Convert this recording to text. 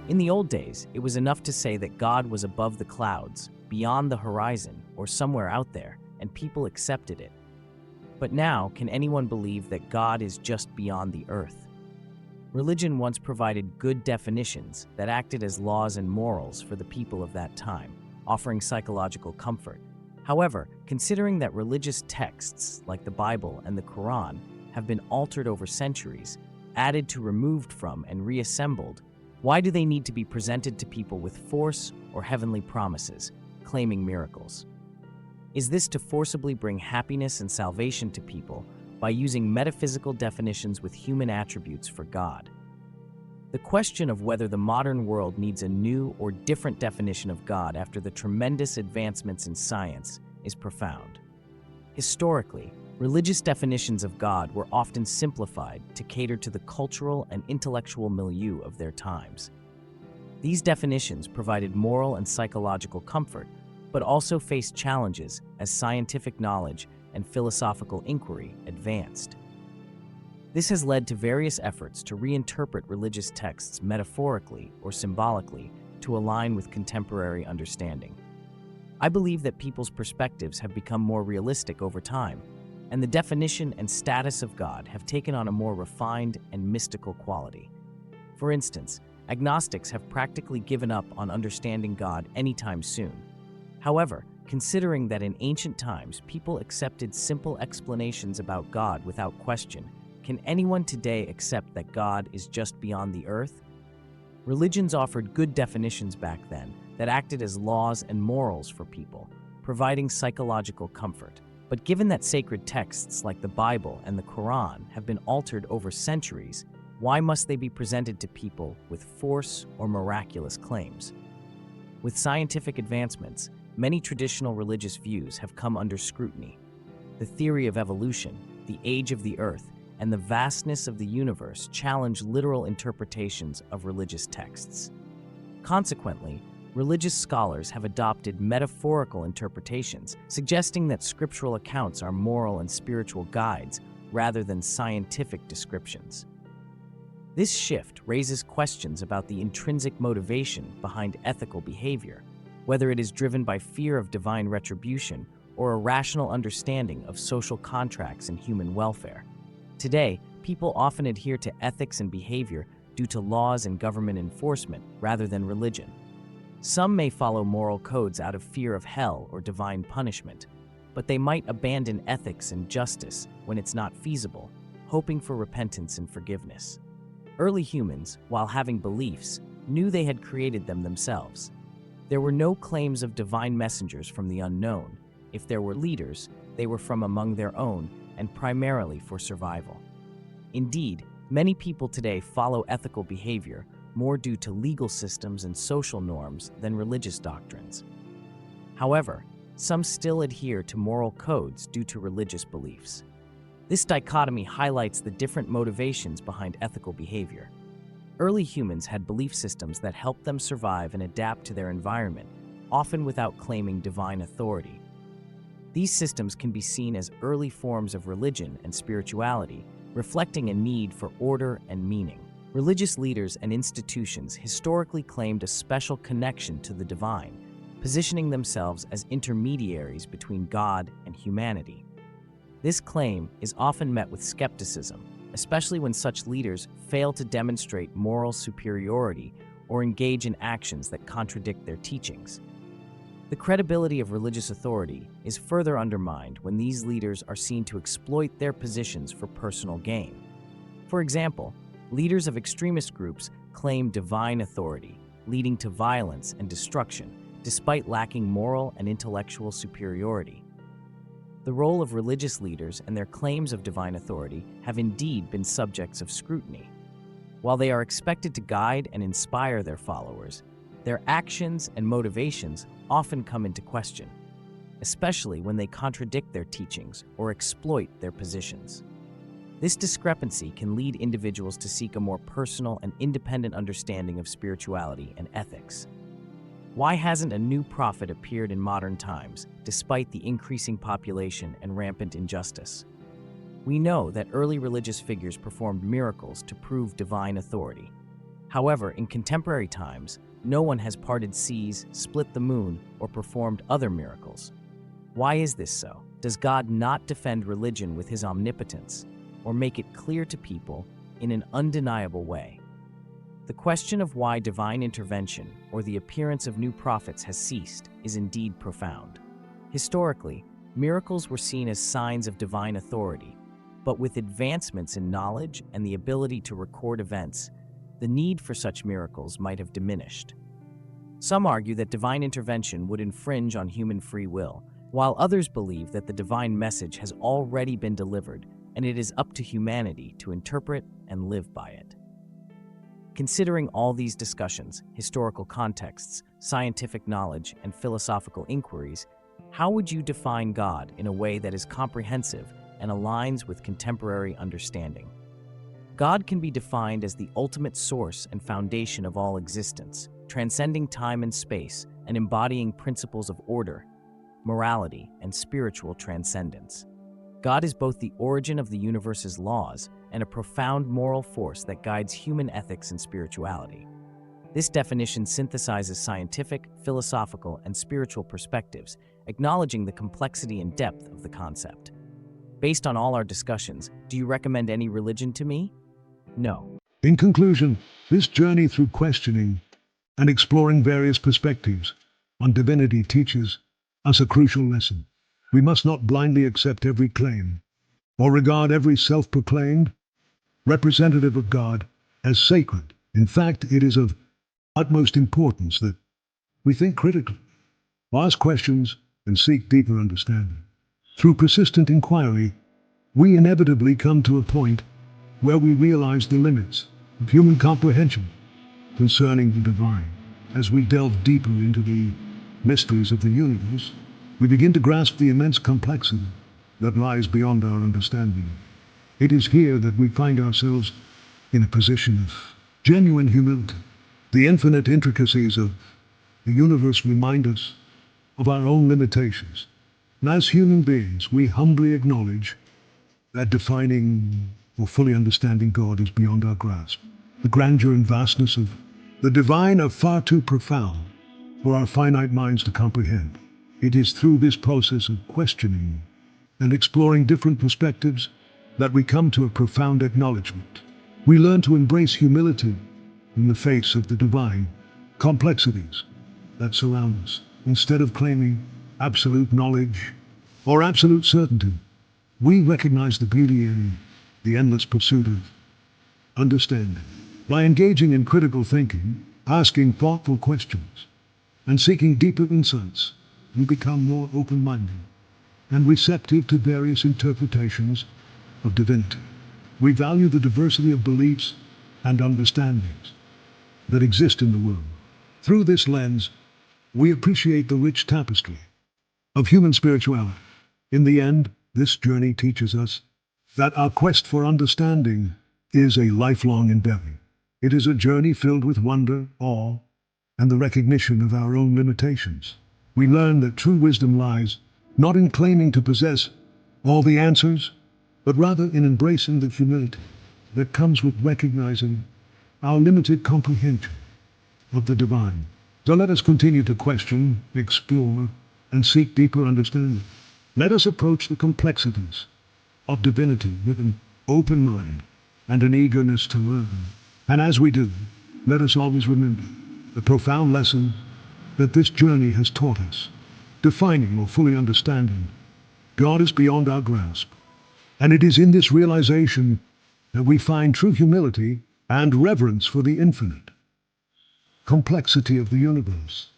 In the old days, it was enough to say that God was above the clouds, beyond the horizon, or somewhere out there, and people accepted it. But now, can anyone believe that God is just beyond the earth? Religion once provided good definitions that acted as laws and morals for the people of that time, offering psychological comfort. However, considering that religious texts like the Bible and the Quran have been altered over centuries, added to, removed from, and reassembled, why do they need to be presented to people with force or heavenly promises, claiming miracles? Is this to forcibly bring happiness and salvation to people by using metaphysical definitions with human attributes for God? The question of whether the modern world needs a new or different definition of God after the tremendous advancements in science is profound. Historically, religious definitions of God were often simplified to cater to the cultural and intellectual milieu of their times. These definitions provided moral and psychological comfort, but also faced challenges as scientific knowledge and philosophical inquiry advanced. This has led to various efforts to reinterpret religious texts metaphorically or symbolically to align with contemporary understanding. I believe that people's perspectives have become more realistic over time, and the definition and status of God have taken on a more refined and mystical quality. For instance, agnostics have practically given up on understanding God anytime soon. However, considering that in ancient times people accepted simple explanations about God without question, can anyone today accept that God is just beyond the earth? Religions offered good definitions back then that acted as laws and morals for people, providing psychological comfort. But given that sacred texts like the Bible and the Quran have been altered over centuries, why must they be presented to people with force or miraculous claims? With scientific advancements, many traditional religious views have come under scrutiny. The theory of evolution, the age of the earth, and the vastness of the universe challenge literal interpretations of religious texts. Consequently, religious scholars have adopted metaphorical interpretations, suggesting that scriptural accounts are moral and spiritual guides rather than scientific descriptions. This shift raises questions about the intrinsic motivation behind ethical behavior, whether it is driven by fear of divine retribution or a rational understanding of social contracts and human welfare. Today, people often adhere to ethics and behavior due to laws and government enforcement rather than religion. Some may follow moral codes out of fear of hell or divine punishment, but they might abandon ethics and justice when it's not feasible, hoping for repentance and forgiveness. Early humans, while having beliefs, knew they had created them themselves. There were no claims of divine messengers from the unknown. If there were leaders, they were from among their own and primarily for survival. Indeed, many people today follow ethical behavior more due to legal systems and social norms than religious doctrines. However, some still adhere to moral codes due to religious beliefs. This dichotomy highlights the different motivations behind ethical behavior. Early humans had belief systems that helped them survive and adapt to their environment, often without claiming divine authority. These systems can be seen as early forms of religion and spirituality, reflecting a need for order and meaning. Religious leaders and institutions historically claimed a special connection to the divine, positioning themselves as intermediaries between God and humanity. This claim is often met with skepticism, especially when such leaders fail to demonstrate moral superiority or engage in actions that contradict their teachings. The credibility of religious authority is further undermined when these leaders are seen to exploit their positions for personal gain. For example, leaders of extremist groups claim divine authority, leading to violence and destruction, despite lacking moral and intellectual superiority. The role of religious leaders and their claims of divine authority have indeed been subjects of scrutiny. While they are expected to guide and inspire their followers, their actions and motivations often come into question, especially when they contradict their teachings or exploit their positions. This discrepancy can lead individuals to seek a more personal and independent understanding of spirituality and ethics. Why hasn't a new prophet appeared in modern times, despite the increasing population and rampant injustice? We know that early religious figures performed miracles to prove divine authority. However, in contemporary times, no one has parted seas, split the moon, or performed other miracles. Why is this so? Does God not defend religion with his omnipotence, or make it clear to people in an undeniable way? The question of why divine intervention or the appearance of new prophets has ceased is indeed profound. Historically, miracles were seen as signs of divine authority, but with advancements in knowledge and the ability to record events, the need for such miracles might have diminished. Some argue that divine intervention would infringe on human free will, while others believe that the divine message has already been delivered and it is up to humanity to interpret and live by it. Considering all these discussions, historical contexts, scientific knowledge, and philosophical inquiries, how would you define God in a way that is comprehensive and aligns with contemporary understanding? God can be defined as the ultimate source and foundation of all existence, transcending time and space and embodying principles of order, morality, and spiritual transcendence. God is both the origin of the universe's laws and a profound moral force that guides human ethics and spirituality. This definition synthesizes scientific, philosophical, and spiritual perspectives, acknowledging the complexity and depth of the concept. Based on all our discussions, do you recommend any religion to me? No. In conclusion, this journey through questioning and exploring various perspectives on divinity teaches us a crucial lesson. We must not blindly accept every claim or regard every self-proclaimed representative of God as sacred. In fact, it is of utmost importance that we think critically, ask questions, and seek deeper understanding. Through persistent inquiry, we inevitably come to a point where we realize the limits of human comprehension concerning the divine. As we delve deeper into the mysteries of the universe, we begin to grasp the immense complexity that lies beyond our understanding. It is here that we find ourselves in a position of genuine humility. The infinite intricacies of the universe remind us of our own limitations. And as human beings, we humbly acknowledge that defining or fully understanding God is beyond our grasp. The grandeur and vastness of the divine are far too profound for our finite minds to comprehend. It is through this process of questioning and exploring different perspectives that we come to a profound acknowledgement. We learn to embrace humility in the face of the divine complexities that surround us. Instead of claiming absolute knowledge or absolute certainty, we recognize the beauty in the endless pursuit of understanding. By engaging in critical thinking, asking thoughtful questions, and seeking deeper insights, we become more open-minded and receptive to various interpretations of divinity. We value the diversity of beliefs and understandings that exist in the world. Through this lens, we appreciate the rich tapestry of human spirituality. In the end, this journey teaches us that our quest for understanding is a lifelong endeavor. It is a journey filled with wonder, awe, and the recognition of our own limitations. We learn that true wisdom lies not in claiming to possess all the answers, but rather in embracing the humility that comes with recognizing our limited comprehension of the divine. So let us continue to question, explore, and seek deeper understanding. Let us approach the complexities of divinity with an open mind and an eagerness to learn. And as we do, let us always remember the profound lesson that this journey has taught us. Defining or fully understanding God is beyond our grasp. And it is in this realization that we find true humility and reverence for the infinite complexity of the universe.